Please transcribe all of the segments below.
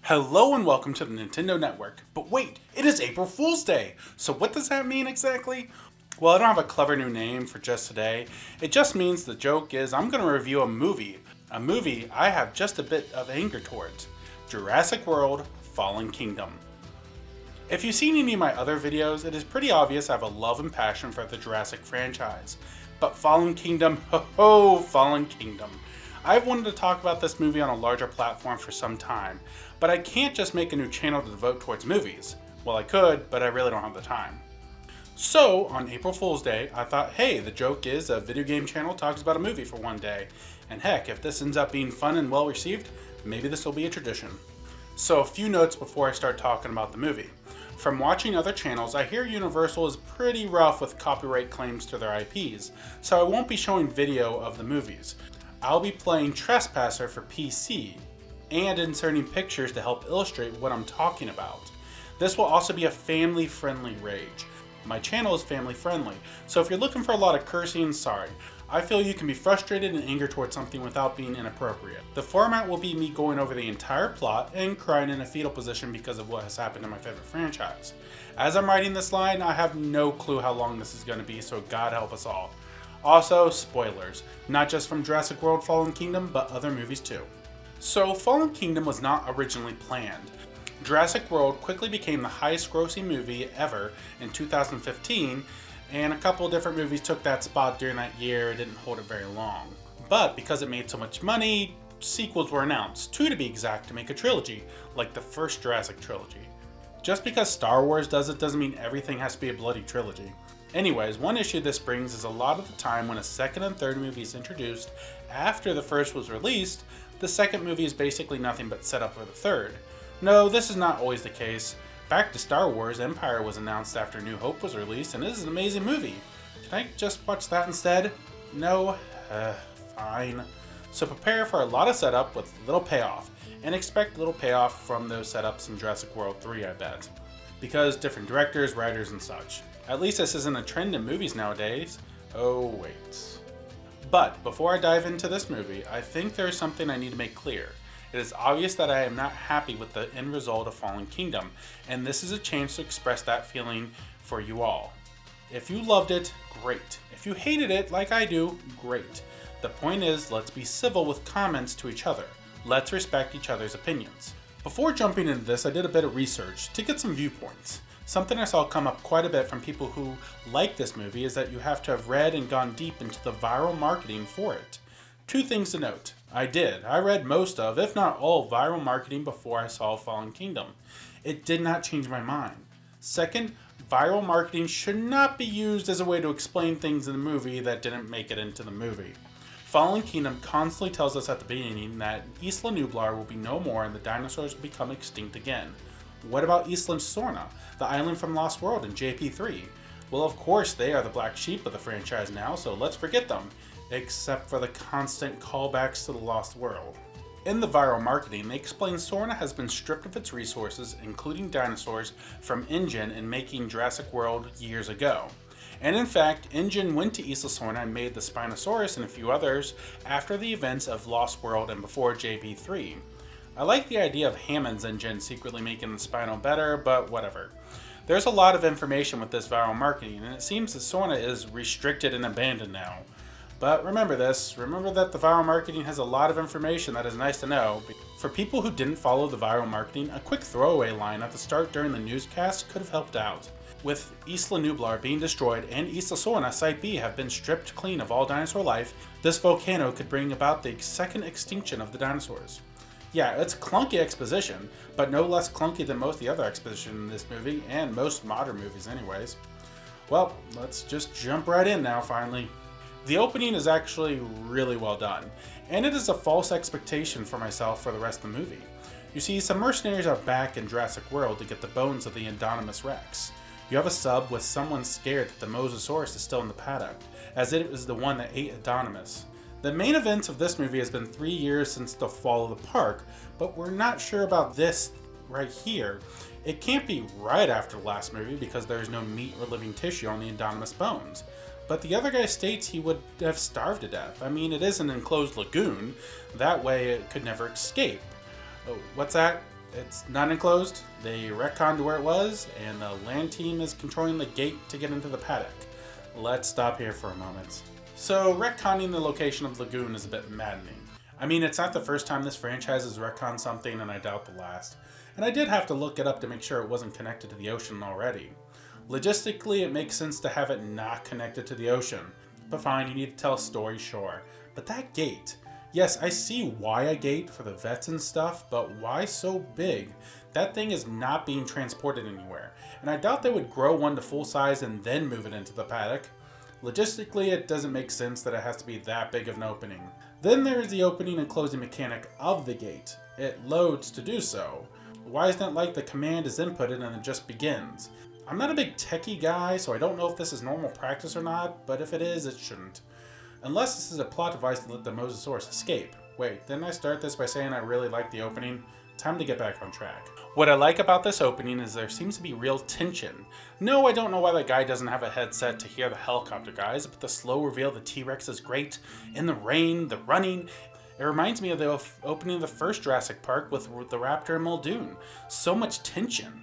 Hello and welcome to the Nintendo Network. But wait, it is April Fool's Day! So what does that mean exactly? Well, I don't have a clever new name for just today. It just means the joke is I'm going to review a movie. A movie I have just a bit of anger towards. Jurassic World Fallen Kingdom. If you've seen any of my other videos, it is pretty obvious I have a love and passion for the Jurassic franchise. But Fallen Kingdom, ho, Fallen Kingdom. I've wanted to talk about this movie on a larger platform for some time, but I can't just make a new channel to devote towards movies. Well, I could, but I really don't have the time. So, on April Fool's Day, I thought, hey, the joke is a video game channel talks about a movie for one day. And heck, if this ends up being fun and well received, maybe this will be a tradition. So, a few notes before I start talking about the movie. From watching other channels, I hear Universal is pretty rough with copyright claims to their IPs, so I won't be showing video of the movies. I'll be playing Trespasser for PC, and inserting pictures to help illustrate what I'm talking about. This will also be a family-friendly rage. My channel is family-friendly, so if you're looking for a lot of cursing, sorry. I feel you can be frustrated and angry towards something without being inappropriate. The format will be me going over the entire plot and crying in a fetal position because of what has happened in my favorite franchise. As I'm writing this line, I have no clue how long this is going to be, so God help us all. Also, spoilers, not just from Jurassic World Fallen Kingdom, but other movies too. So, Fallen Kingdom was not originally planned. Jurassic World quickly became the highest grossing movie ever in 2015, and a couple of different movies took that spot during that year. It didn't hold it very long. But because it made so much money, sequels were announced, 2 to be exact, to make a trilogy, like the first Jurassic trilogy. Just because Star Wars does it doesn't mean everything has to be a bloody trilogy. Anyways, one issue this brings is a lot of the time when a second and third movie is introduced after the first was released, the second movie is basically nothing but set up for the third. No, this is not always the case. Back to Star Wars, Empire was announced after New Hope was released, and this is an amazing movie. Can I just watch that instead? No? Fine. So prepare for a lot of setup with little payoff, and expect little payoff from those setups in Jurassic World 3, I bet. Because different directors, writers, and such. At least this isn't a trend in movies nowadays. Oh, wait. But before I dive into this movie, I think there is something I need to make clear. It is obvious that I am not happy with the end result of Fallen Kingdom, and this is a chance to express that feeling for you all. If you loved it, great. If you hated it, like I do, great. The point is, let's be civil with comments to each other. Let's respect each other's opinions. Before jumping into this, I did a bit of research to get some viewpoints. Something I saw come up quite a bit from people who like this movie is that you have to have read and gone deep into the viral marketing for it. 2 things to note. I did. I read most of, if not all, viral marketing before I saw Fallen Kingdom. It did not change my mind. Second, viral marketing should not be used as a way to explain things in the movie that didn't make it into the movie. Fallen Kingdom constantly tells us at the beginning that Isla Nublar will be no more and the dinosaurs will become extinct again. What about Isla Sorna, the island from Lost World in JP3? Well, of course they are the black sheep of the franchise now, so let's forget them. Except for the constant callbacks to the Lost World. In the viral marketing, they explain Sorna has been stripped of its resources, including dinosaurs, from InGen in making Jurassic World years ago. And in fact, InGen went to Isla Sorna and made the Spinosaurus and a few others after the events of Lost World and before JP3. I like the idea of Hammond's InGen secretly making the Spino better, but whatever. There's a lot of information with this viral marketing, and it seems that Sorna is restricted and abandoned now. But remember this, remember that the viral marketing has a lot of information that is nice to know. For people who didn't follow the viral marketing, a quick throwaway line at the start during the newscast could have helped out. With Isla Nublar being destroyed and Isla Sorna Site B have been stripped clean of all dinosaur life, this volcano could bring about the second extinction of the dinosaurs. Yeah, it's clunky exposition, but no less clunky than most of the other exposition in this movie, and most modern movies anyways. Well, let's just jump right in now finally. The opening is actually really well done, and it is a false expectation for myself for the rest of the movie. You see, some mercenaries are back in Jurassic World to get the bones of the Indominus Rex. You have a sub with someone scared that the Mosasaurus is still in the paddock, as it was the one that ate Indominus. The main events of this movie has been 3 years since the fall of the park, but we're not sure about this right here. It can't be right after the last movie because there's no meat or living tissue on the Indominus bones. But the other guy states he would have starved to death. I mean, it is an enclosed lagoon. That way it could never escape. Oh, what's that? It's not enclosed, they retconned where it was, and the land team is controlling the gate to get into the paddock. Let's stop here for a moment. So, retconning the location of Lagoon is a bit maddening. I mean, it's not the first time this franchise has retconned something, and I doubt the last. And I did have to look it up to make sure it wasn't connected to the ocean already. Logistically, it makes sense to have it not connected to the ocean. But fine, you need to tell a story, sure. But that gate... Yes, I see why a gate for the vets and stuff, but why so big? That thing is not being transported anywhere, and I doubt they would grow one to full size and then move it into the paddock. Logistically, it doesn't make sense that it has to be that big of an opening. Then there is the opening and closing mechanic of the gate. It loads to do so. Why isn't it like the command is inputted and it just begins? I'm not a big techie guy, so I don't know if this is normal practice or not, but if it is, it shouldn't. Unless this is a plot device to let the Mosasaurus escape. Wait, didn't I start this by saying I really like the opening? Time to get back on track. What I like about this opening is there seems to be real tension. No, I don't know why that guy doesn't have a headset to hear the helicopter guys, but the slow reveal of the T-Rex is great. In the rain, the running. It reminds me of the opening of the first Jurassic Park with the raptor and Muldoon. So much tension.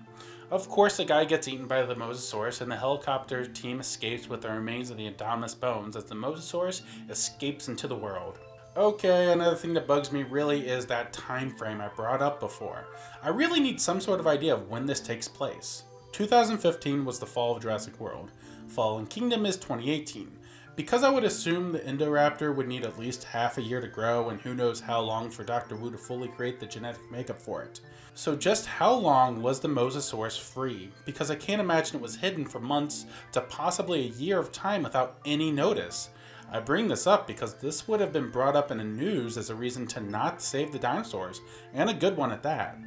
Of course, the guy gets eaten by the Mosasaurus, and the helicopter team escapes with the remains of the Indominus bones as the Mosasaurus escapes into the world. Okay, another thing that bugs me really is that time frame I brought up before. I really need some sort of idea of when this takes place. 2015 was the fall of Jurassic World. Fallen Kingdom is 2018. Because I would assume the Indoraptor would need at least half a year to grow, and who knows how long for Dr. Wu to fully create the genetic makeup for it. So just how long was the Mosasaurus free? Because I can't imagine it was hidden for months to possibly a year of time without any notice. I bring this up because this would have been brought up in the news as a reason to not save the dinosaurs, and a good one at that.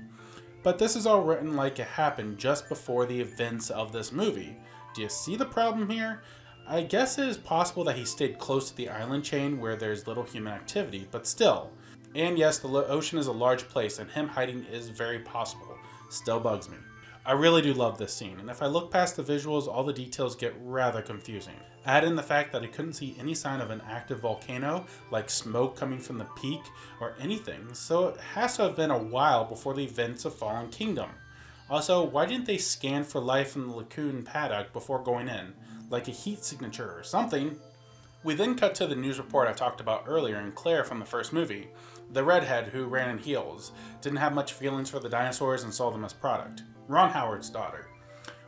But this is all written like it happened just before the events of this movie. Do you see the problem here? I guess it is possible that he stayed close to the island chain where there's little human activity, but still. And yes, the ocean is a large place, and him hiding is very possible. Still bugs me. I really do love this scene, and if I look past the visuals, all the details get rather confusing. Add in the fact that I couldn't see any sign of an active volcano, like smoke coming from the peak, or anything, so it has to have been a while before the events of Fallen Kingdom. Also, why didn't they scan for life in the Lagoon paddock before going in? Like a heat signature or something? We then cut to the news report I talked about earlier, and Claire from the first movie, the redhead who ran in heels, didn't have much feelings for the dinosaurs and saw them as product. Ron Howard's daughter.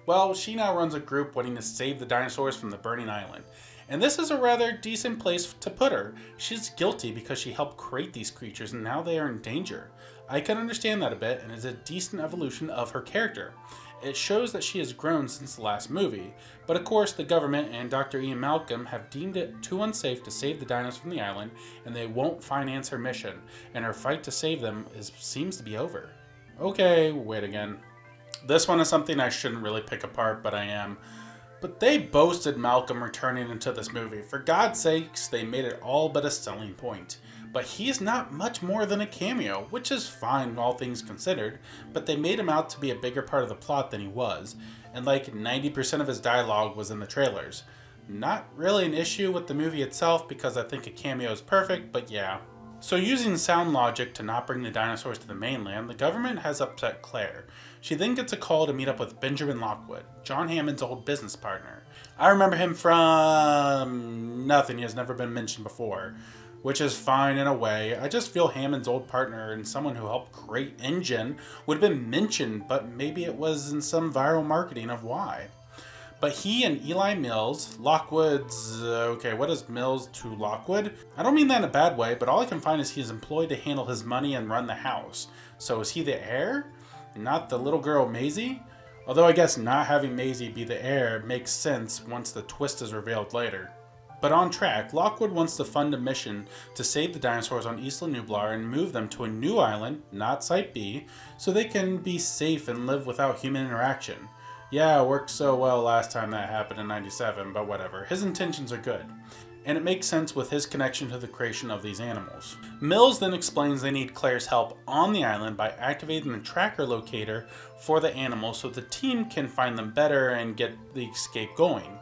Well, she now runs a group wanting to save the dinosaurs from the burning island. And this is a rather decent place to put her. She's guilty because she helped create these creatures and now they are in danger. I can understand that a bit, and it's a decent evolution of her character. It shows that she has grown since the last movie, but of course the government and Dr. Ian Malcolm have deemed it too unsafe to save the dinos from the island, and they won't finance her mission, and her fight to save them seems to be over. Okay, wait again. This one is something I shouldn't really pick apart, but I am. But they boasted Malcolm returning into this movie. For God's sakes, they made it all but a selling point. But he's not much more than a cameo, which is fine all things considered, but they made him out to be a bigger part of the plot than he was, and like 90% of his dialogue was in the trailers. Not really an issue with the movie itself because I think a cameo is perfect, but yeah. So using sound logic to not bring the dinosaurs to the mainland, the government has upset Claire. She then gets a call to meet up with Benjamin Lockwood, John Hammond's old business partner. I remember him from nothing, he has never been mentioned before. Which is fine in a way. I just feel Hammond's old partner and someone who helped create Engine would have been mentioned, but maybe it was in some viral marketing of why. But he and Eli Mills, Lockwood's... okay, what is Mills to Lockwood? I don't mean that in a bad way, but all I can find is he's employed to handle his money and run the house. So is he the heir? Not the little girl Maisie? Although I guess not having Maisie be the heir makes sense once the twist is revealed later. But on track, Lockwood wants to fund a mission to save the dinosaurs on Isla Nublar and move them to a new island, not Site B, so they can be safe and live without human interaction. Yeah, it worked so well last time that happened in '97, but whatever. His intentions are good. And it makes sense with his connection to the creation of these animals. Mills then explains they need Claire's help on the island by activating the tracker locator for the animals so the team can find them better and get the escape going.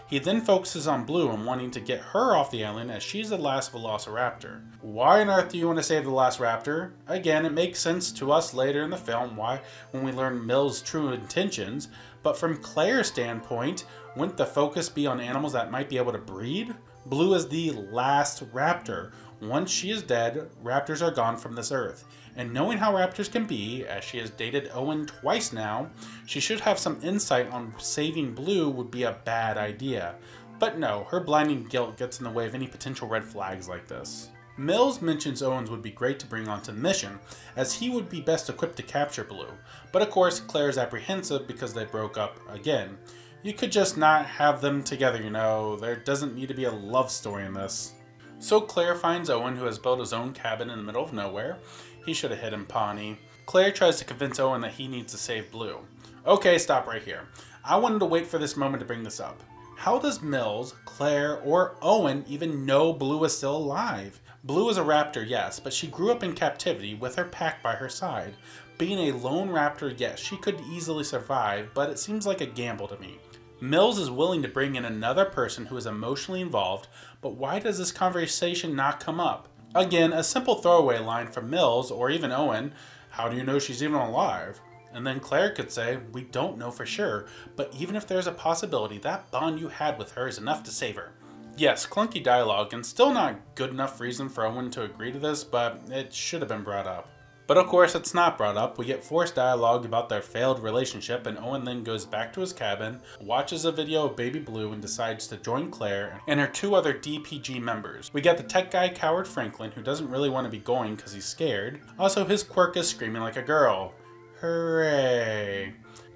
He then focuses on Blue and wanting to get her off the island as she's the last Velociraptor. Why on earth do you want to save the last raptor? Again, it makes sense to us later in the film when we learn Mills' true intentions, but from Claire's standpoint, wouldn't the focus be on animals that might be able to breed? Blue is the last raptor. Once she is dead, raptors are gone from this earth. And knowing how raptors can be, as she has dated Owen twice now, she should have some insight on saving Blue would be a bad idea. But no, her blinding guilt gets in the way of any potential red flags like this. Mills mentions Owens would be great to bring onto the mission, as he would be best equipped to capture Blue. But of course, Claire's apprehensive because they broke up again. You could just not have them together, you know. There doesn't need to be a love story in this. So Claire finds Owen, who has built his own cabin in the middle of nowhere. He should have hit him, Pawnee. Claire tries to convince Owen that he needs to save Blue. Okay, stop right here. I wanted to wait for this moment to bring this up. How does Mills, Claire, or Owen even know Blue is still alive? Blue is a raptor, yes, but she grew up in captivity with her pack by her side. Being a lone raptor, yes, she could easily survive, but it seems like a gamble to me. Mills is willing to bring in another person who is emotionally involved, but why does this conversation not come up? Again, a simple throwaway line from Mills, or even Owen, how do you know she's even alive? And then Claire could say, we don't know for sure, but even if there's a possibility, that bond you had with her is enough to save her. Yes, clunky dialogue, and still not good enough reason for Owen to agree to this, but it should have been brought up. But of course it's not brought up. We get forced dialogue about their failed relationship, and Owen then goes back to his cabin, watches a video of baby Blue, and decides to join Claire and her two other DPG members. We get the tech guy Coward Franklin, who doesn't really want to be going because he's scared. Also, his quirk is screaming like a girl. Hooray.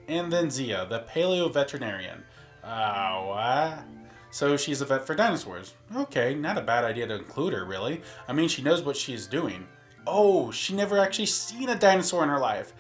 And then Zia, the paleo veterinarian. What? So she's a vet for dinosaurs. Okay, not a bad idea to include her, really. I mean, she knows what she's doing. Oh, she never actually seen a dinosaur in her life.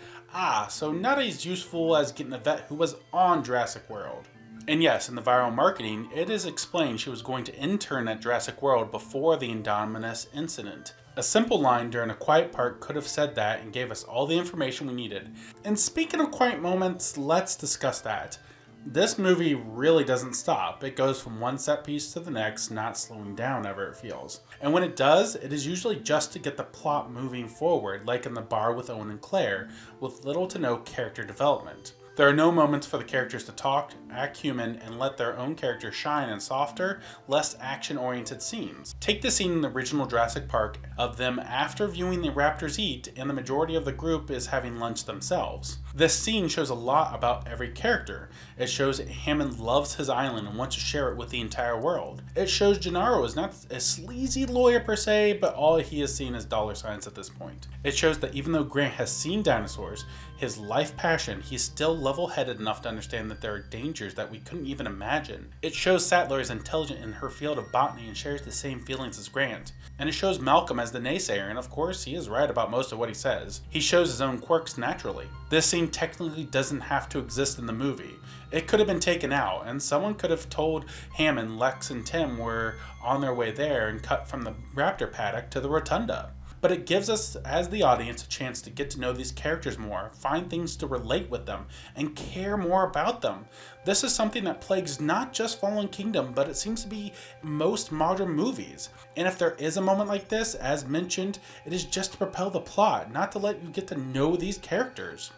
So not as useful as getting a vet who was on Jurassic World. And yes, in the viral marketing, it is explained she was going to intern at Jurassic World before the Indominus incident. A simple line during a quiet part could have said that and gave us all the information we needed. And speaking of quiet moments, let's discuss that. This movie really doesn't stop. It goes from one set piece to the next, not slowing down ever, it feels. And when it does, it is usually just to get the plot moving forward, like in the bar with Owen and Claire, with little to no character development. There are no moments for the characters to talk, act human, and let their own character shine in softer, less action-oriented scenes. Take the scene in the original Jurassic Park of them after viewing the raptors eat, and the majority of the group is having lunch themselves. This scene shows a lot about every character. It shows that Hammond loves his island and wants to share it with the entire world. It shows Gennaro is not a sleazy lawyer per se, but all he is seeing is dollar signs at this point. It shows that even though Grant has seen dinosaurs, his life passion, he's still level-headed enough to understand that there are dangers that we couldn't even imagine. It shows Sattler is intelligent in her field of botany and shares the same feelings as Grant. And it shows Malcolm as the naysayer, and of course he is right about most of what he says. He shows his own quirks naturally. This scene technically doesn't have to exist in the movie. It could have been taken out, and someone could have told Hammond, Lex, and Tim were on their way there and cut from the raptor paddock to the rotunda. But it gives us, as the audience, a chance to get to know these characters more, find things to relate with them, and care more about them. This is something that plagues not just Fallen Kingdom, but it seems to be most modern movies. And if there is a moment like this, as mentioned, it is just to propel the plot, not to let you get to know these characters.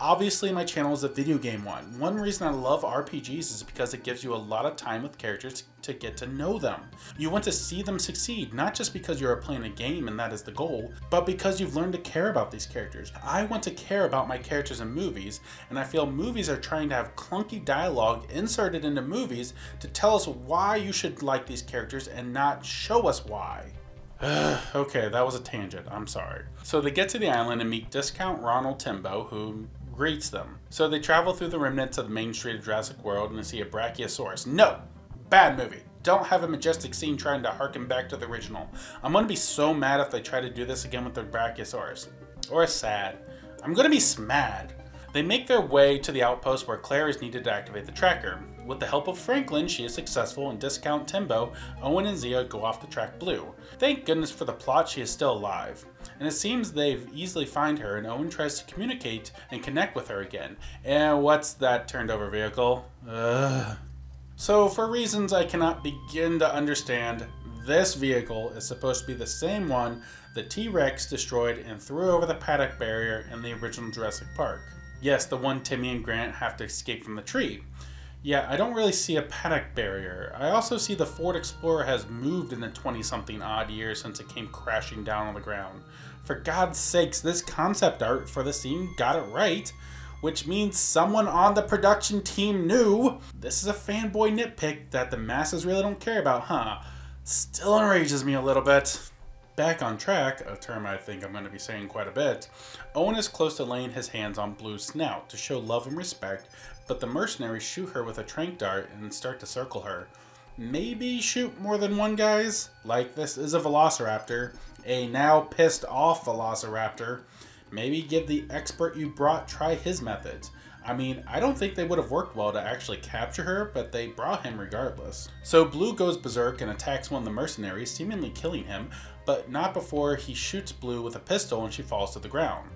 Obviously, my channel is a video game one. One reason I love RPGs is because it gives you a lot of time with characters to get to know them. You want to see them succeed, not just because you are playing a game and that is the goal, but because you've learned to care about these characters. I want to care about my characters in movies, and I feel movies are trying to have clunky dialogue inserted into movies to tell us why you should like these characters and not show us why. Okay, that was a tangent, I'm sorry. So they get to the island and meet Discount Ronald Timbo, who greets them. So they travel through the remnants of the main street of Jurassic World and they see a Brachiosaurus. No! Bad movie. Don't have a majestic scene trying to harken back to the original. I'm gonna be so mad if they try to do this again with the Brachiosaurus. Or sad. I'm gonna be smad. They make their way to the outpost where Claire is needed to activate the tracker. With the help of Franklin, she is successful, and Discount Timbo, Owen and Zia go off to track Blue. Thank goodness for the plot, she is still alive. And it seems they easily find her, and Owen tries to communicate and connect with her again. And what's that turned over vehicle? So for reasons I cannot begin to understand, this vehicle is supposed to be the same one the T-Rex destroyed and threw over the paddock barrier in the original Jurassic Park. Yes, the one Timmy and Grant have to escape from the tree. Yeah, I don't really see a paddock barrier. I also see the Ford Explorer has moved in the 20-something odd years since it came crashing down on the ground. For God's sakes, this concept art for the scene got it right, which means someone on the production team knew. This is a fanboy nitpick that the masses really don't care about, huh? Still enrages me a little bit. Back on track, a term I think I'm going to be saying quite a bit, Owen is close to laying his hands on Blue's snout to show love and respect, but the mercenaries shoot her with a tranq dart and start to circle her. Maybe shoot more than one, guys? Like, this is a velociraptor, a now pissed off velociraptor. Maybe give the expert you brought try his methods. I mean, I don't think they would have worked well to actually capture her, but they brought him regardless. So Blue goes berserk and attacks one of the mercenaries, seemingly killing him, but not before he shoots Blue with a pistol and she falls to the ground.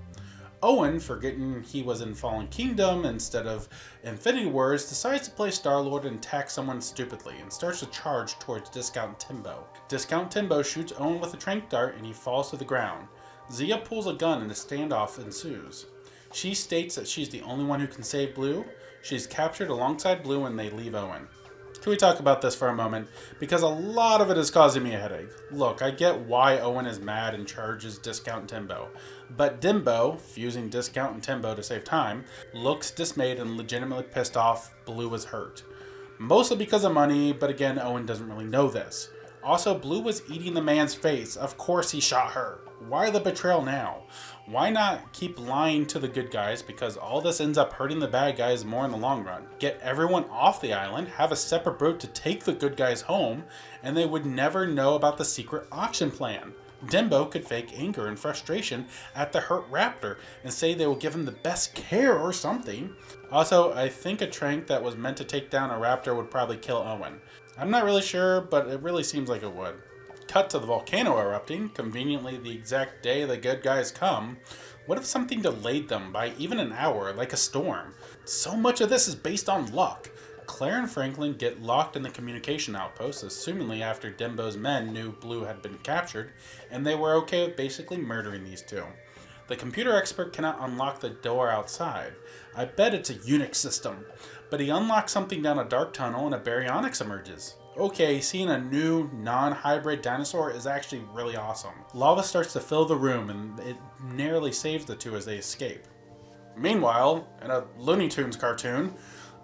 Owen, forgetting he was in Fallen Kingdom instead of Infinity Wars, decides to play Star-Lord and attack someone stupidly and starts to charge towards Discount Timbo. Discount Timbo shoots Owen with a tranq dart and he falls to the ground. Zia pulls a gun and a standoff ensues. She states that she's the only one who can save Blue. She's captured alongside Blue and they leave Owen. Can we talk about this for a moment? Because a lot of it is causing me a headache. Look, I get why Owen is mad and charges Discount Timbo. But Dimbo, fusing Discount and Timbo to save time, looks dismayed and legitimately pissed off Blue was hurt. Mostly because of money, but again, Owen doesn't really know this. Also, Blue was eating the man's face. Of course he shot her. Why the betrayal now? Why not keep lying to the good guys, because all this ends up hurting the bad guys more in the long run. Get everyone off the island, have a separate boat to take the good guys home, and they would never know about the secret auction plan. Dimbo could fake anger and frustration at the hurt raptor and say they will give him the best care or something. Also, I think a tranq that was meant to take down a raptor would probably kill Owen. I'm not really sure, but it really seems like it would. Cut to the volcano erupting, conveniently the exact day the good guys come. What if something delayed them by even an hour, like a storm? So much of this is based on luck. Claire and Franklin get locked in the communication outpost, assumingly after Dimbo's men knew Blue had been captured, and they were okay with basically murdering these two. The computer expert cannot unlock the door outside. I bet it's a Unix system, but he unlocks something down a dark tunnel and a baryonyx emerges. Okay, seeing a new, non-hybrid dinosaur is actually really awesome. Lava starts to fill the room and it narrowly saves the two as they escape. Meanwhile, in a Looney Tunes cartoon,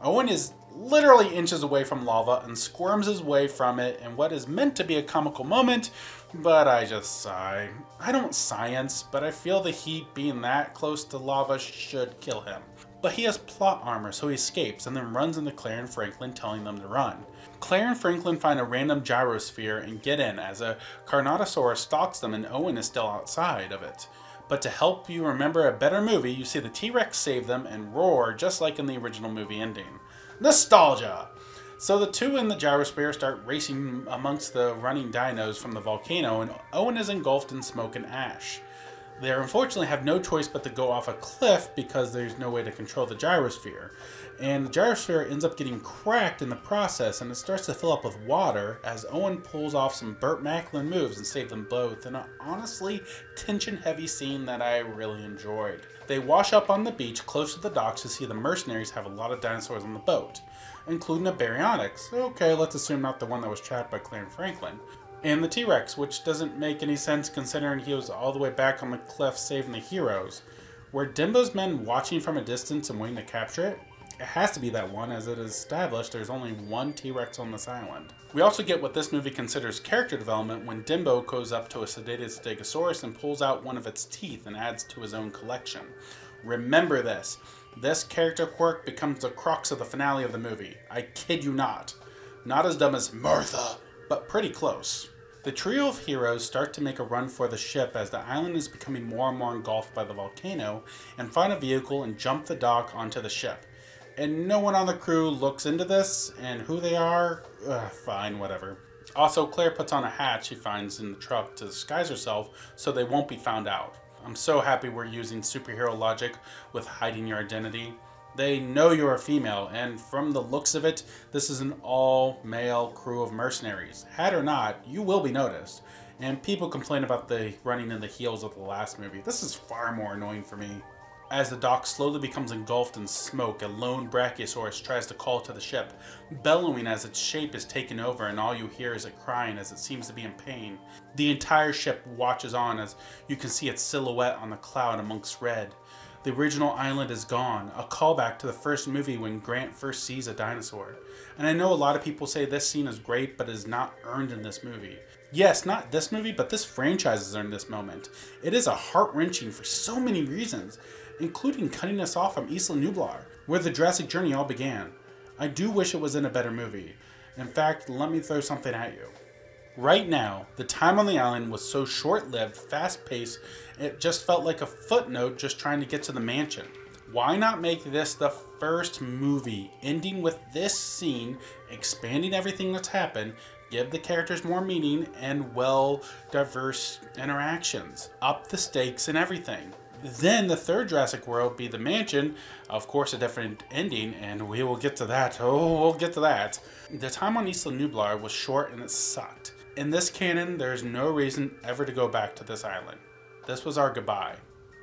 Owen is literally inches away from lava and squirms his way from it in what is meant to be a comical moment, but I just sigh. I don't science, but I feel the heat being that close to lava should kill him. But he has plot armor, so he escapes and then runs into Claire and Franklin, telling them to run. Claire and Franklin find a random gyrosphere and get in as a Carnotaurus stalks them and Owen is still outside of it. But to help you remember a better movie, you see the T-Rex save them and roar just like in the original movie ending. Nostalgia! So the two in the gyrosphere start racing amongst the running dinos from the volcano and Owen is engulfed in smoke and ash. They unfortunately have no choice but to go off a cliff because there's no way to control the gyrosphere. And the gyrosphere ends up getting cracked in the process and it starts to fill up with water as Owen pulls off some Burt Macklin moves and save them both in an honestly tension-heavy scene that I really enjoyed. They wash up on the beach close to the docks to see the mercenaries have a lot of dinosaurs on the boat, including a baryonyx. Okay, let's assume not the one that was trapped by Claire and Franklin. And the T-Rex, which doesn't make any sense considering he was all the way back on the cliff saving the heroes. Were Dimbo's men watching from a distance and waiting to capture it? It has to be that one, as it is established there's only one T-Rex on this island. We also get what this movie considers character development when Dimbo goes up to a sedated Stegosaurus and pulls out one of its teeth and adds to his own collection. Remember this. This character quirk becomes the crux of the finale of the movie. I kid you not. Not as dumb as Martha, but pretty close. The trio of heroes start to make a run for the ship as the island is becoming more and more engulfed by the volcano and find a vehicle and jump the dock onto the ship. And no one on the crew looks into this and who they are, fine, whatever. Also, Claire puts on a hat she finds in the truck to disguise herself so they won't be found out. I'm so happy we're using superhero logic with hiding your identity. They know you're a female, and from the looks of it, this is an all-male crew of mercenaries. Had or not, you will be noticed. And people complain about the running in the heels of the last movie. This is far more annoying for me. As the dock slowly becomes engulfed in smoke, a lone Brachiosaurus tries to call to the ship, bellowing as its shape is taken over, and all you hear is it crying as it seems to be in pain. The entire ship watches on as you can see its silhouette on the cloud amongst red. The original island is gone, a callback to the first movie when Grant first sees a dinosaur. And I know a lot of people say this scene is great, but is not earned in this movie. Yes, not this movie, but this franchise has earned this moment. It is a heart-wrenching for so many reasons, including cutting us off from Isla Nublar, where the Jurassic journey all began. I do wish it was in a better movie. In fact, let me throw something at you. Right now, the time on the island was so short-lived, fast-paced, it just felt like a footnote just trying to get to the mansion. Why not make this the first movie, ending with this scene, expanding everything that's happened, give the characters more meaning and diverse interactions, up the stakes and everything. Then the third Jurassic World be the mansion, of course a different ending, and we will get to that. Oh, we'll get to that. The time on Isla Nublar was short and it sucked. In this canon, there's no reason ever to go back to this island. This was our goodbye.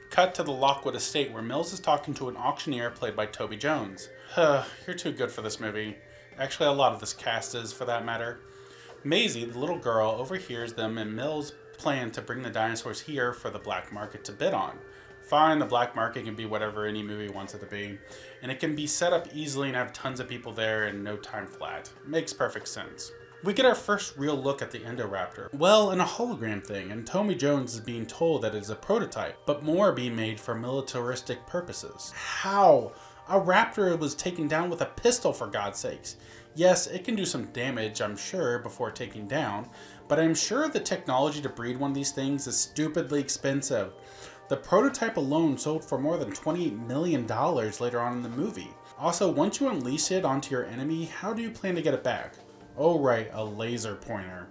Cut to the Lockwood estate where Mills is talking to an auctioneer played by Toby Jones. You're too good for this movie. Actually, a lot of this cast is, for that matter. Maisie, the little girl, overhears them and Mills' plan to bring the dinosaurs here for the black market to bid on. Fine, the black market can be whatever any movie wants it to be, and it can be set up easily and have tons of people there in no time flat. Makes perfect sense. We get our first real look at the Indoraptor. Well, in a hologram thing, and Toby Jones is being told that it is a prototype, but more are being made for militaristic purposes. How? A raptor was taken down with a pistol, for God's sakes. Yes, it can do some damage, I'm sure, before taking down, but I'm sure the technology to breed one of these things is stupidly expensive. The prototype alone sold for more than $28 million later on in the movie. Also, once you unleash it onto your enemy, how do you plan to get it back? Oh right, a laser pointer.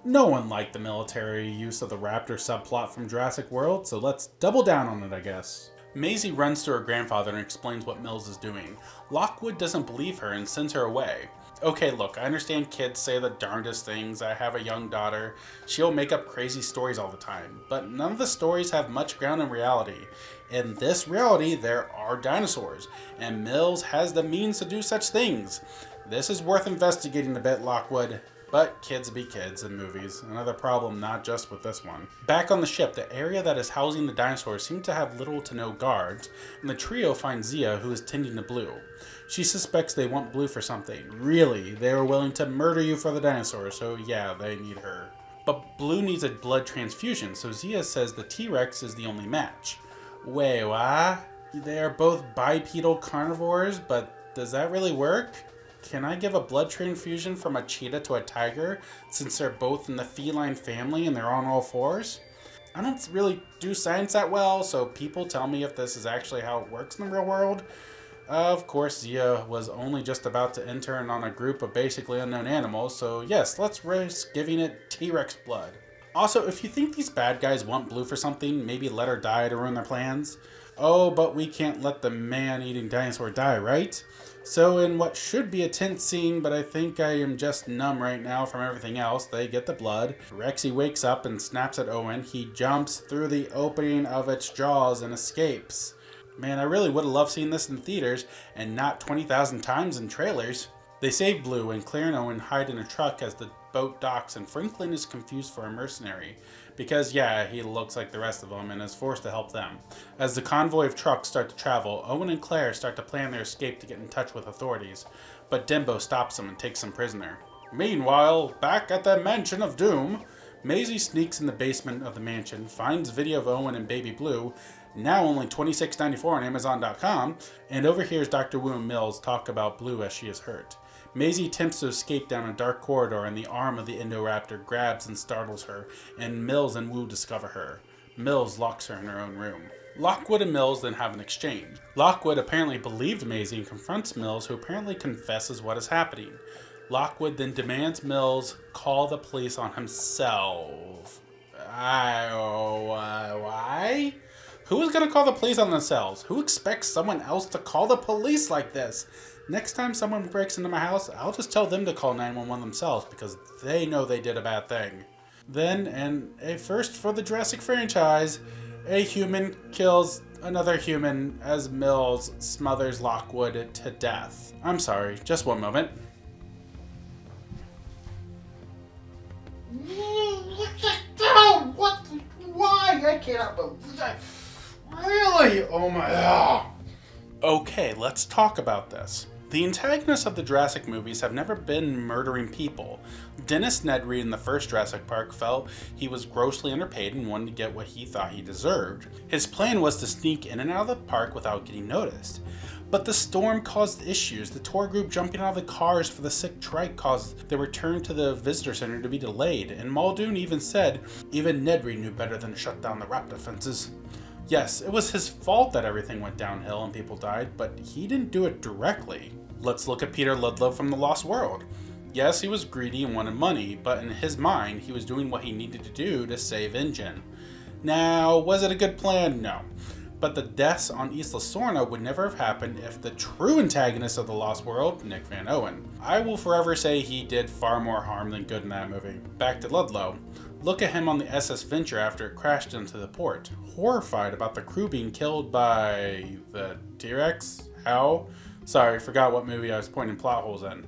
No one liked the military use of the raptor subplot from Jurassic World, so let's double down on it, I guess. Maisie runs to her grandfather and explains what Mills is doing. Lockwood doesn't believe her and sends her away. Okay, look, I understand kids say the darndest things. I have a young daughter. She'll make up crazy stories all the time. But none of the stories have much ground in reality. In this reality, there are dinosaurs, and Mills has the means to do such things. This is worth investigating a bit, Lockwood. But kids be kids in movies. Another problem not just with this one. Back on the ship, the area that is housing the dinosaurs seems to have little to no guards, and the trio finds Zia, who is tending to Blue. She suspects they want Blue for something. Really, they are willing to murder you for the dinosaurs, so yeah, they need her. But Blue needs a blood transfusion, so Zia says the T-Rex is the only match. Wait, what? They are both bipedal carnivores, but does that really work? Can I give a blood transfusion from a cheetah to a tiger, since they're both in the feline family and they're on all fours? I don't really do science that well, so people tell me if this is actually how it works in the real world. Of course, Zia was only just about to intern on a group of basically unknown animals, so yes, let's risk giving it T-Rex blood. Also, if you think these bad guys want Blue for something, maybe let her die to ruin their plans. Oh, but we can't let the man-eating dinosaur die, right? So in what should be a tense scene, but I think I am just numb right now from everything else, they get the blood. Rexy wakes up and snaps at Owen. He jumps through the opening of its jaws and escapes. Man, I really would have loved seeing this in theaters and not 20,000 times in trailers. They save Blue, and Claire and Owen hide in a truck as the boat docks, and Franklin is confused for a mercenary. Because, yeah, he looks like the rest of them and is forced to help them. As the convoy of trucks start to travel, Owen and Claire start to plan their escape to get in touch with authorities. But Dimbo stops them and takes them prisoner. Meanwhile, back at the Mansion of Doom, Maisie sneaks in the basement of the mansion, finds video of Owen and Baby Blue, now only $26.94 on Amazon.com, and overhears Dr. Wu and Mills talk about Blue as she is hurt. Maisie attempts to escape down a dark corridor, and the arm of the Indoraptor grabs and startles her, and Mills and Wu discover her. Mills locks her in her own room. Lockwood and Mills then have an exchange. Lockwood apparently believed Maisie and confronts Mills, who apparently confesses what is happening. Lockwood then demands Mills call the police on himself. Why? Who is gonna call the police on themselves? Who expects someone else to call the police like this? Next time someone breaks into my house, I'll just tell them to call 911 themselves because they know they did a bad thing. Then, and a first for the Jurassic franchise, a human kills another human as Mills smothers Lockwood to death. I'm sorry, just one moment. What? Why? I cannot believe that. Really? Oh my. Okay, let's talk about this. The antagonists of the Jurassic movies have never been murdering people. Dennis Nedry in the first Jurassic Park felt he was grossly underpaid and wanted to get what he thought he deserved. His plan was to sneak in and out of the park without getting noticed. But the storm caused issues. The tour group jumping out of the cars for the sick trike caused the return to the visitor center to be delayed, and Muldoon even said even Nedry knew better than to shut down the raptor fences. Yes, it was his fault that everything went downhill and people died, but he didn't do it directly. Let's look at Peter Ludlow from The Lost World. Yes, he was greedy and wanted money, but in his mind, he was doing what he needed to do to save InGen. Now, was it a good plan? No. But the deaths on Isla Sorna would never have happened if the true antagonist of The Lost World, Nick Van Owen. I will forever say he did far more harm than good in that movie. Back to Ludlow. Look at him on the SS Venture after it crashed into the port. Horrified about the crew being killed by the T-Rex? How? Sorry, forgot what movie I was pointing plot holes in.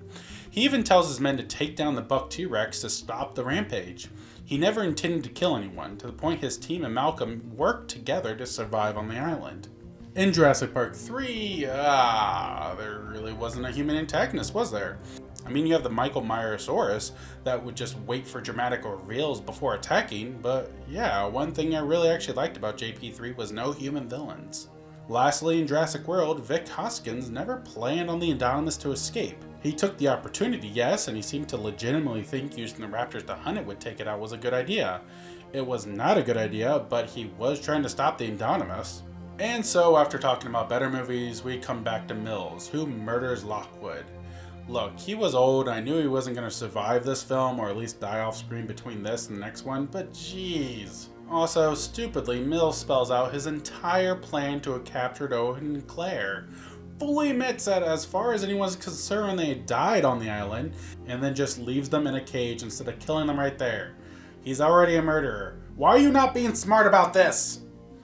He even tells his men to take down the buck T-Rex to stop the rampage. He never intended to kill anyone, to the point his team and Malcolm worked together to survive on the island. In Jurassic Park 3, there really wasn't a human antagonist, was there? I mean, you have the Michael Myrosaurus that would just wait for dramatic reveals before attacking, but yeah, one thing I really actually liked about JP3 was no human villains. Lastly, in Jurassic World, Vic Hoskins never planned on the Indominus to escape. He took the opportunity, yes, and he seemed to legitimately think using the raptors to hunt it would take it out was a good idea. It was not a good idea, but he was trying to stop the Indominus. And so, after talking about better movies, we come back to Mills, who murders Lockwood. Look, he was old, I knew he wasn't going to survive this film, or at least die off screen between this and the next one, but jeez. Also, stupidly, Mills spells out his entire plan to have captured Owen and Claire. Fully admits that as far as anyone's concerned, they died on the island, and then just leaves them in a cage instead of killing them right there. He's already a murderer. Why are you not being smart about this?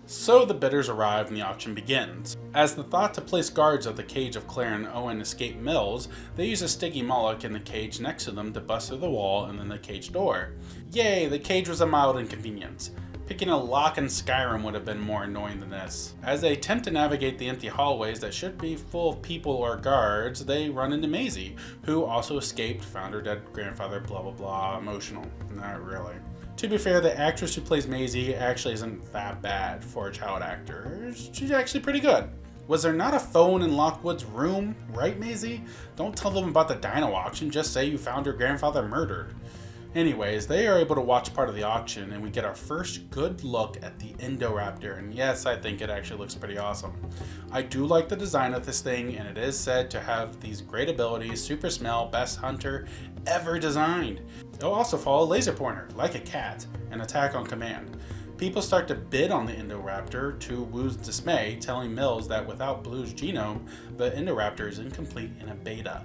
So the bidders arrive and the auction begins. As the thought to place guards at the cage of Claire and Owen escape Mills, they use a sticky Moloch in the cage next to them to bust through the wall and then the cage door. Yay, the cage was a mild inconvenience. Picking a lock in Skyrim would have been more annoying than this. As they attempt to navigate the empty hallways that should be full of people or guards, they run into Maisie, who also escaped, found her dead grandfather, blah blah blah, emotional. Not really. To be fair, the actress who plays Maisie actually isn't that bad for a child actor. She's actually pretty good. Was there not a phone in Lockwood's room, right Maisie? Don't tell them about the dino auction, just say you found your grandfather murdered. Anyways, they are able to watch part of the auction and we get our first good look at the Indoraptor, and yes, I think it actually looks pretty awesome. I do like the design of this thing, and it is said to have these great abilities: super smell, best hunter ever designed. It'll also follow a laser pointer, like a cat, and attack on command. People start to bid on the Indoraptor to Wu's dismay, telling Mills that without Blue's genome, the Indoraptor is incomplete in a beta.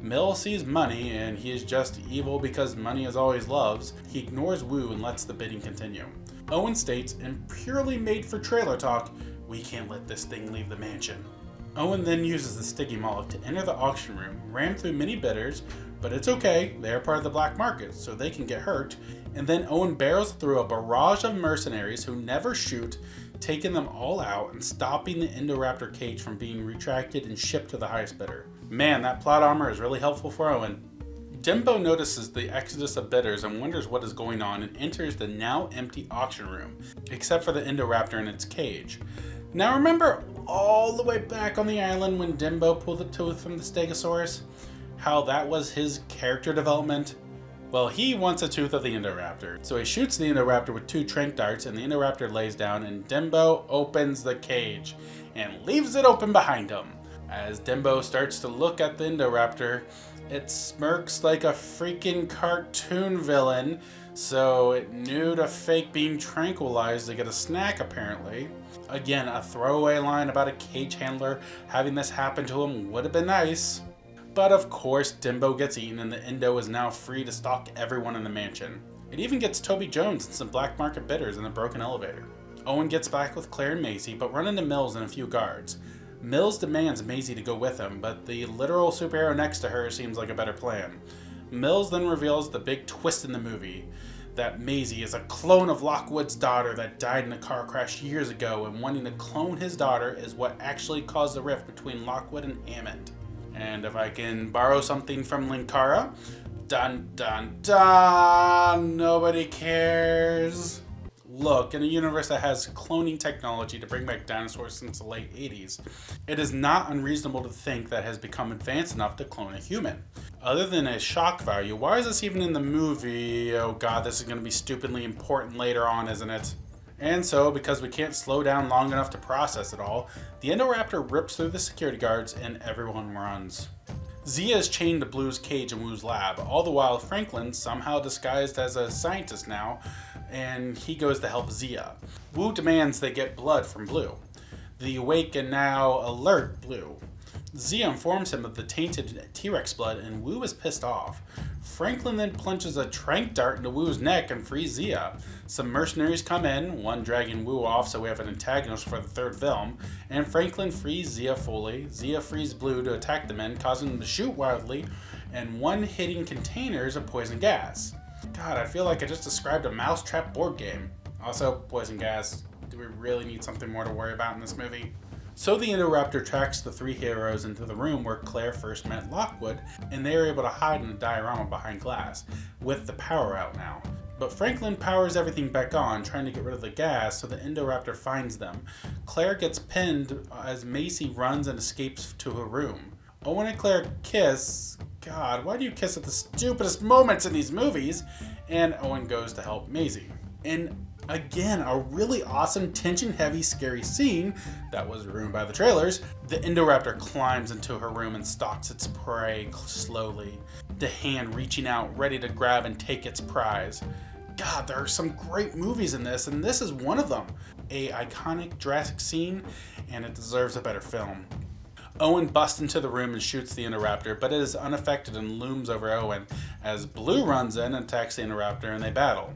Mills sees money, and he is just evil because money is all he loves. He ignores Wu and lets the bidding continue. Owen states, in purely made for trailer talk, "We can't let this thing leave the mansion." Owen then uses the sticky Moloch to enter the auction room, ram through many bidders, but it's okay, they are part of the black market, so they can get hurt, and then Owen barrels through a barrage of mercenaries who never shoot, taking them all out and stopping the Indoraptor cage from being retracted and shipped to the highest bidder. Man, that plot armor is really helpful for Owen. Dimbo notices the exodus of bidders and wonders what is going on and enters the now empty auction room, except for the Indoraptor in its cage. Now remember all the way back on the island when Dimbo pulled the tooth from the Stegosaurus? How that was his character development? Well, he wants a tooth of the Indoraptor, so he shoots the Indoraptor with 2 trank darts, and the Indoraptor lays down, and Dimbo opens the cage and leaves it open behind him. As Dimbo starts to look at the Indoraptor, it smirks like a freaking cartoon villain, so it knew to fake being tranquilized to get a snack apparently. Again, a throwaway line about a cage handler having this happen to him would have been nice. But of course, Dimbo gets eaten and the Indo is now free to stalk everyone in the mansion. It even gets Toby Jones and some black market bidders in a broken elevator. Owen gets back with Claire and Maisie, but run into Mills and a few guards. Mills demands Maisie to go with him, but the literal superhero next to her seems like a better plan. Mills then reveals the big twist in the movie, that Maisie is a clone of Lockwood's daughter that died in a car crash years ago, and wanting to clone his daughter is what actually caused the rift between Lockwood and Hammond. And if I can borrow something from Linkara, dun dun dun, nobody cares. Look, in a universe that has cloning technology to bring back dinosaurs since the late 80s, it is not unreasonable to think that it has become advanced enough to clone a human. Other than a shock value, why is this even in the movie? Oh god, this is going to be stupidly important later on, isn't it? And so, because we can't slow down long enough to process it all, the Indoraptor rips through the security guards and everyone runs. Zia is chained to Blue's cage in Wu's lab, all the while Franklin, somehow disguised as a scientist now, and he goes to help Zia. Wu demands they get blood from Blue. The awake and now alert Blue. Zia informs him of the tainted T-Rex blood and Wu is pissed off. Franklin then plunges a tranq dart into Wu's neck and frees Zia. Some mercenaries come in, one dragging Wu off so we have an antagonist for the third film, and Franklin frees Zia fully. Zia frees Blue to attack the men, causing them to shoot wildly, and one hitting containers of poison gas. God, I feel like I just described a mousetrap board game. Also, poison gas. Do we really need something more to worry about in this movie? So the Indoraptor tracks the three heroes into the room where Claire first met Lockwood, and they are able to hide in a diorama behind glass, with the power out now. But Franklin powers everything back on, trying to get rid of the gas, so the Indoraptor finds them. Claire gets pinned as Maisie runs and escapes to her room. Owen and Claire kiss. God, why do you kiss at the stupidest moments in these movies? And Owen goes to help Maisie. And again, a really awesome, tension-heavy, scary scene that was ruined by the trailers. The Indoraptor climbs into her room and stalks its prey slowly, the hand reaching out, ready to grab and take its prize. God, there are some great movies in this, and this is one of them. A iconic Jurassic scene, and it deserves a better film. Owen busts into the room and shoots the Indoraptor, but it is unaffected and looms over Owen as Blue runs in and attacks the Indoraptor and they battle.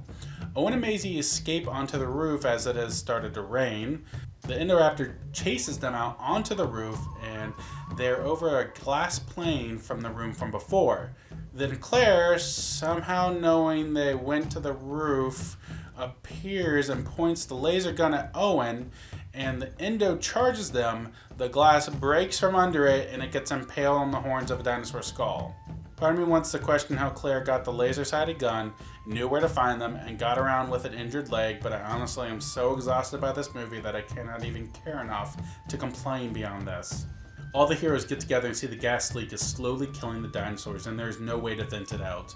Owen and Maisie escape onto the roof as it has started to rain. The Indoraptor chases them out onto the roof and they're over a glass plane from the room from before. Then Claire, somehow knowing they went to the roof, appears and points the laser gun at Owen, and the Indo charges them. The glass breaks from under it and it gets impaled on the horns of a dinosaur skull. Part of me wants to question how Claire got the laser-sighted gun, knew where to find them, and got around with an injured leg, but I honestly am so exhausted by this movie that I cannot even care enough to complain beyond this. All the heroes get together and see the gas leak is slowly killing the dinosaurs, and there is no way to vent it out.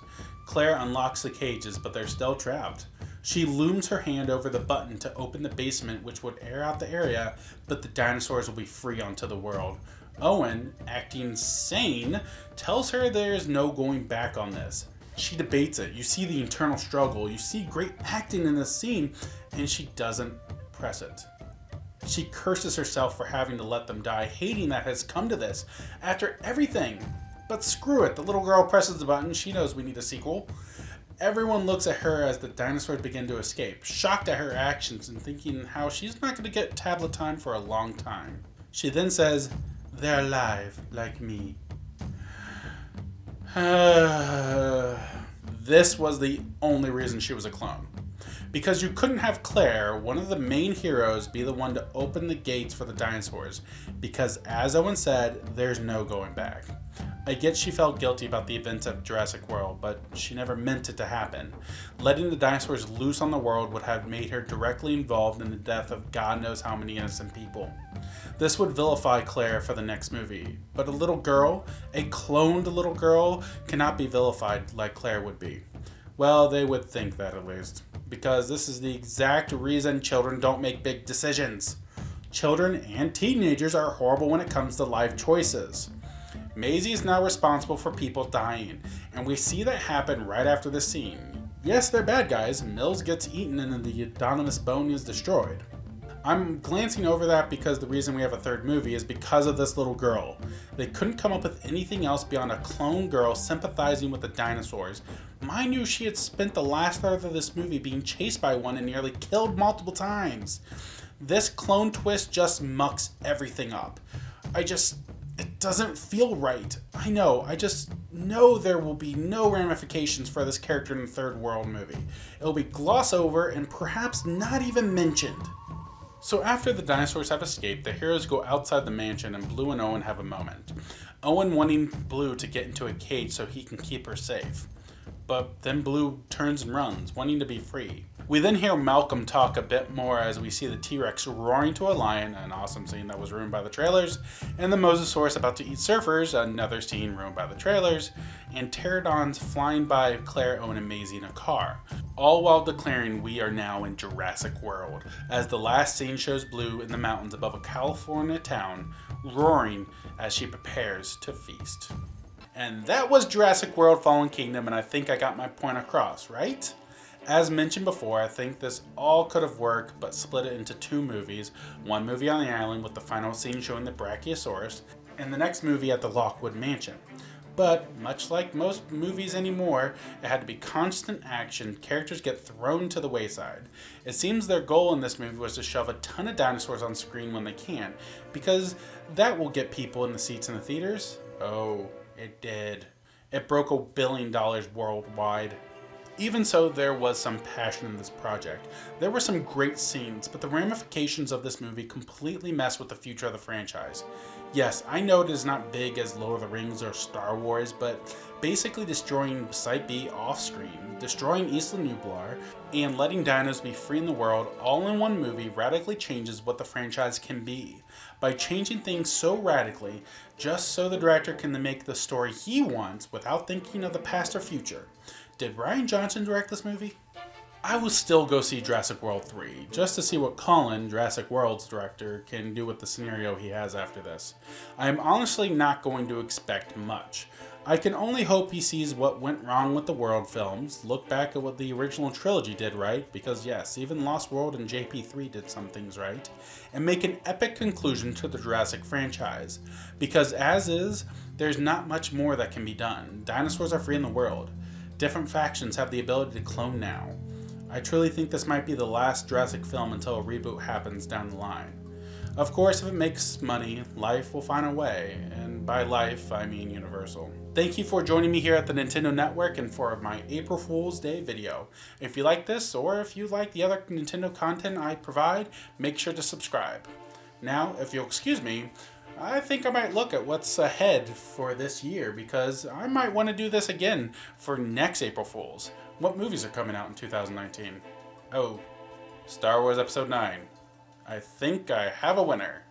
Claire unlocks the cages, but they're still trapped. She looms her hand over the button to open the basement, which would air out the area, but the dinosaurs will be free onto the world. Owen, acting sane, tells her there is no going back on this. She debates it. You see the internal struggle. You see great acting in this scene, and she doesn't press it. She curses herself for having to let them die, hating that has come to this after everything. But screw it, the little girl presses the button. She knows we need a sequel. Everyone looks at her as the dinosaurs begin to escape, shocked at her actions and thinking how she's not going to get tablet time for a long time. She then says, "They're alive, like me." This was the only reason she was a clone. Because you couldn't have Claire, one of the main heroes, be the one to open the gates for the dinosaurs. Because as Owen said, there's no going back. I get she felt guilty about the events of Jurassic World, but she never meant it to happen. Letting the dinosaurs loose on the world would have made her directly involved in the death of God knows how many innocent people. This would vilify Claire for the next movie. But a little girl, a cloned little girl, cannot be vilified like Claire would be. Well, they would think that at least. Because this is the exact reason children don't make big decisions. Children and teenagers are horrible when it comes to life choices. Maisie is now responsible for people dying, and we see that happen right after this scene. Yes, they're bad guys. Mills gets eaten and the anonymous bone is destroyed. I'm glancing over that because the reason we have a third movie is because of this little girl. They couldn't come up with anything else beyond a clone girl sympathizing with the dinosaurs. Mind you, she had spent the last third of this movie being chased by one and nearly killed multiple times. This clone twist just mucks everything up. It doesn't feel right. I just know there will be no ramifications for this character in the Third World movie. It'll be glossed over and perhaps not even mentioned. So after the dinosaurs have escaped, the heroes go outside the mansion and Blue and Owen have a moment. Owen wanting Blue to get into a cage so he can keep her safe. But then Blue turns and runs, wanting to be free. We then hear Malcolm talk a bit more as we see the T-Rex roaring to a lion, an awesome scene that was ruined by the trailers, and the Mosasaurus about to eat surfers, another scene ruined by the trailers, and pterodons flying by Claire, Owen, and Maisie in a car, all while declaring we are now in Jurassic World, as the last scene shows Blue in the mountains above a California town, roaring as she prepares to feast. And that was Jurassic World Fallen Kingdom, and I think I got my point across, right? As mentioned before, I think this all could have worked, but split it into two movies. One movie on the island with the final scene showing the Brachiosaurus, and the next movie at the Lockwood Mansion. But, much like most movies anymore, it had to be constant action, characters get thrown to the wayside. It seems their goal in this movie was to shove a ton of dinosaurs on screen when they can, because that will get people in the seats in the theaters. Oh, it did. It broke $1 billion worldwide. Even so, there was some passion in this project. There were some great scenes, but the ramifications of this movie completely messed with the future of the franchise. Yes, I know it is not big as Lord of the Rings or Star Wars, but basically destroying Site B off-screen, destroying Isla Nublar, and letting dinos be free in the world all in one movie radically changes what the franchise can be. By changing things so radically, just so the director can make the story he wants without thinking of the past or future. Did Rian Johnson direct this movie? I will still go see Jurassic World 3, just to see what Colin, Jurassic World's director, can do with the scenario he has after this. I am honestly not going to expect much. I can only hope he sees what went wrong with the World films, look back at what the original trilogy did right, because yes, even Lost World and JP3 did some things right, and make an epic conclusion to the Jurassic franchise. Because as is, there's not much more that can be done. Dinosaurs are free in the world. Different factions have the ability to clone now. I truly think this might be the last Jurassic film until a reboot happens down the line. Of course, if it makes money, life will find a way, and by life, I mean Universal. Thank you for joining me here at the Nintendo Network and for my April Fool's Day video. If you like this, or if you like the other Nintendo content I provide, make sure to subscribe. Now, if you'll excuse me, I think I might look at what's ahead for this year, because I might want to do this again for next April Fool's. What movies are coming out in 2019? Oh, Star Wars Episode 9. I think I have a winner.